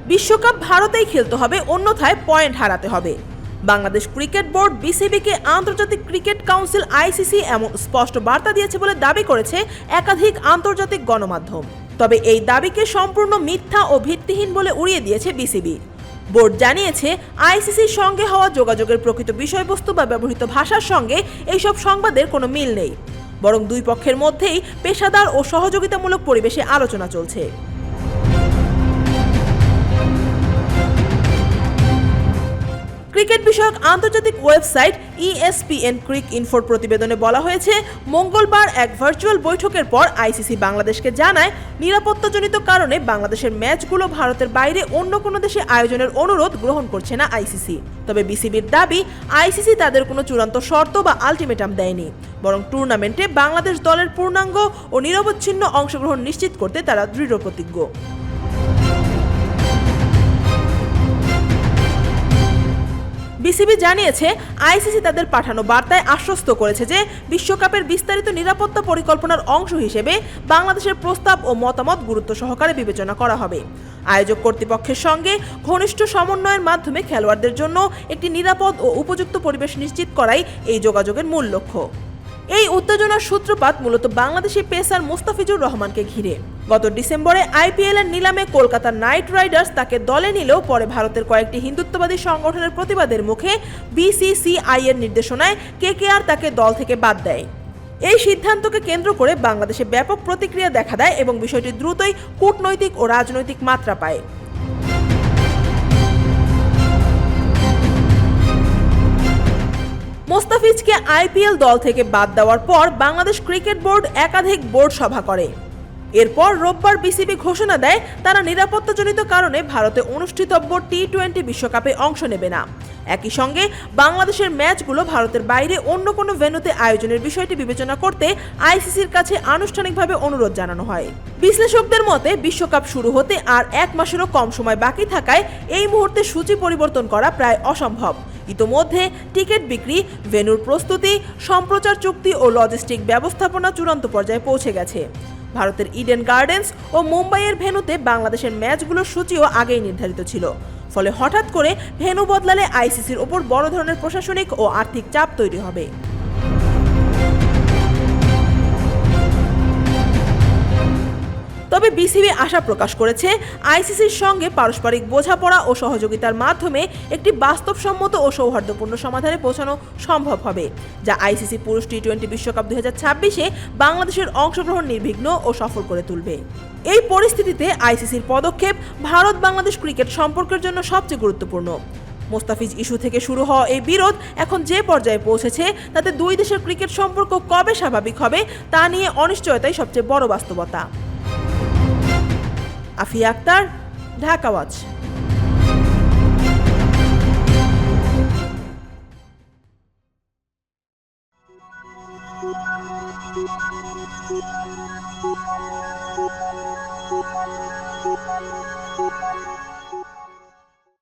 বিশ্বকাপ ভারতেই খেলতে হবে, অন্যথায় পয়েন্ট হারাতে হবে। বাংলাদেশ ক্রিকেট বোর্ড বিসিবিকে আন্তর্জাতিক ক্রিকেট কাউন্সিল আইসিসি এমন স্পষ্ট বার্তা দিয়েছে বলে দাবি করেছে একাধিক আন্তর্জাতিক গণমাধ্যম। তবে এই দাবিকে সম্পূর্ণ মিথ্যা ও ভিত্তিহীন বলে উড়িয়ে দিয়েছে বিসিবি। বোর্ড জানিয়েছে, আইসিসির সঙ্গে হওয়া যোগাযোগের প্রকৃত বিষয়বস্তু বা ব্যবহৃত ভাষার সঙ্গে এইসব সংবাদের কোনো মিল নেই, বরং দুই পক্ষের মধ্যেই পেশাদার ও সহযোগিতামূলক পরিবেশে আলোচনা চলছে। ক্রিকেট বিষয়ক আন্তর্জাতিক ওয়েবসাইট ESPN ক্রিক ইনফোর প্রতিবেদনে বলা হয়েছে, মঙ্গলবার এক ভার্চুয়াল বৈঠকের পর আইসিসি বাংলাদেশকে জানায়, নিরাপত্তাজনিত কারণে বাংলাদেশের ম্যাচগুলো ভারতের বাইরে অন্য কোনো দেশে আয়োজনের অনুরোধ গ্রহণ করছে না আইসিসি। তবে বিসিবির দাবি, আইসিসি তাদের কোনো চূড়ান্ত শর্ত বা আলটিমেটাম দেয়নি, বরং টুর্নামেন্টে বাংলাদেশ দলের পূর্ণাঙ্গ ও নিরবচ্ছিন্ন অংশগ্রহণ নিশ্চিত করতে তারা দৃঢ়প্রতিজ্ঞ। বিসিবি জানিয়েছে, আইসিসি তাদের পাঠানো বার্তায় আশ্বস্ত করেছে যে বিশ্বকাপের বিস্তারিত নিরাপত্তা পরিকল্পনার অংশ হিসেবে বাংলাদেশের প্রস্তাব ও মতামত গুরুত্ব সহকারে বিবেচনা করা হবে। আয়োজক কর্তৃপক্ষের সঙ্গে ঘনিষ্ঠ সমন্বয়ের মাধ্যমে খেলোয়াড়দের জন্য একটি নিরাপদ ও উপযুক্ত পরিবেশ নিশ্চিত করাই এই যোগাযোগের মূল লক্ষ্য। এই উত্তেজনার সূত্রপাত মূলত বাংলাদেশি পেসার মুস্তাফিজুর রহমানকে ঘিরে। গত ডিসেম্বরে আইপিএল এর নিলামে কলকাতা নাইট রাইডার্স তাকে দলে নিলেও পরে ভারতের কয়েকটি হিন্দুত্ববাদী সংগঠনের প্রতিবাদের মুখে বিসিসিআই এর নির্দেশনায় কেকেআর তাকে দল থেকে বাদ দেয়। এই সিদ্ধান্তকে কেন্দ্র করে বাংলাদেশে ব্যাপক প্রতিক্রিয়া দেখা দেয় এবং বিষয়টি দ্রুতই কূটনৈতিক ও রাজনৈতিক মাত্রা পায়। মোস্তাফিজকে আইপিএল দল থেকে বাদ দেওয়ার পর বাংলাদেশ ক্রিকেট বোর্ড একাধিক বোর্ড সভা করে। এরপর রোববার বিসিবি ঘোষণা দেয়, তারা নিরাপত্তাজনিত কারণে ভারতে অনুষ্ঠিতব্য টি-20 বিশ্বকাপে অংশ নেবে না। একই সঙ্গে বাংলাদেশের ম্যাচগুলো ভারতের বাইরে অন্য কোনো ভেন্যুতে আয়োজনের বিষয়টি বিবেচনা করতে আইসিসির কাছে আনুষ্ঠানিকভাবে অনুরোধ জানানো হয়। বিশ্লেষকদের মতে, বিশ্বকাপ শুরু হতে আর এক মাসেরও কম সময় বাকি থাকায় এই মুহূর্তে সূচি পরিবর্তন করা প্রায় অসম্ভব। ইতোমধ্যে টিকিট বিক্রি, ভেন্যুর প্রস্তুতি, সম্প্রচার চুক্তি ও লজিস্টিক ব্যবস্থাপনা চূড়ান্ত পর্যায়ে পৌঁছে গেছে। ভারতের ইডেন গার্ডেন্স ও মুম্বাইয়ের ভেন্যুতে বাংলাদেশের ম্যাচগুলোর সূচিও আগেই নির্ধারিত ছিল। ফলে হঠাৎ করে ভেন্যু বদলালে আইসিসির ওপর বড় ধরনের প্রশাসনিক ও আর্থিক চাপ তৈরি হবে। তবে বিসিবি আশা প্রকাশ করেছে, আইসিসির সঙ্গে পারস্পরিক বোঝাপড়া ও সহযোগিতার মাধ্যমে একটি বাস্তবসম্মত ও সৌহার্দ্যপূর্ণ সমাধানে পৌঁছানো সম্ভব হবে, যা আইসিসি পুরুষ টি-20 বিশ্বকাপ 2026-এ বাংলাদেশের অংশগ্রহণ নির্বিঘ্ন ও সফল করে তুলবে। এই পরিস্থিতিতে আইসিসির পদক্ষেপ ভারত বাংলাদেশ ক্রিকেট সম্পর্কের জন্য সবচেয়ে গুরুত্বপূর্ণ। মোস্তাফিজ ইস্যু থেকে শুরু হওয়া এই বিরোধ এখন যে পর্যায়ে পৌঁছেছে, তাতে দুই দেশের ক্রিকেট সম্পর্ক কবে স্বাভাবিক হবে তা নিয়ে অনিশ্চয়তাই সবচেয়ে বড় বাস্তবতা। আফিয়া আক্তার, ঢাকা ওয়াচ।